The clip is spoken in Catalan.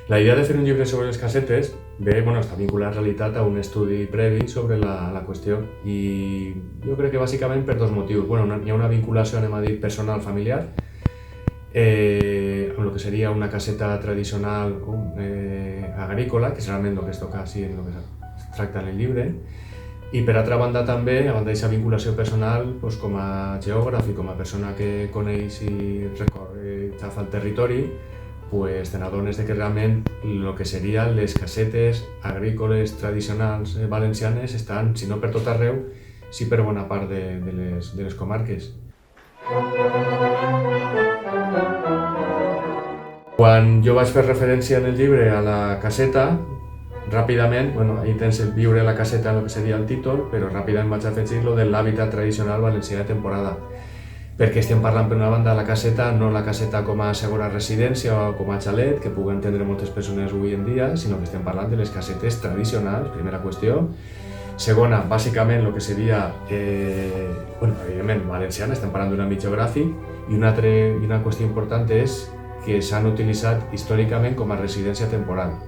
La idea de fer un llibre sobre les casetes està vinculat en realitat a un estudi previ sobre la qüestió i jo crec que bàsicament per dos motius. Hi ha una vinculació, anem a dir, personal, familiar, amb el que seria una caseta tradicional agrícola, que és realment el que es toca així en el que es tracta en el llibre, i per altra banda també, a banda d'aquesta vinculació personal, com a geògraf i com a persona que coneix i recorre, xafa el territori, te n'adones que realment el que serien les casetes agrícoles tradicionals valencianes estan, si no per tot arreu, sí per bona part de les comarques. Quan jo vaig fer referència en el llibre a la caseta, ràpidament, ahí tens el viure a la caseta en el que seria el títol, però ràpidament vaig afegir lo de l'hàbitat tradicional valencià de temporada. Perquè estem parlant per una banda de la caseta, no la caseta com a segona residència o com a xalet, que puguen entendre moltes persones avui en dia, sinó que estem parlant de les casetes tradicionals, primera qüestió. Segona, bàsicament el que seria, evidentment, valenciana, estem parlant d'un àmbit geogràfic, i una qüestió important és que s'han utilitzat històricament com a residència temporal.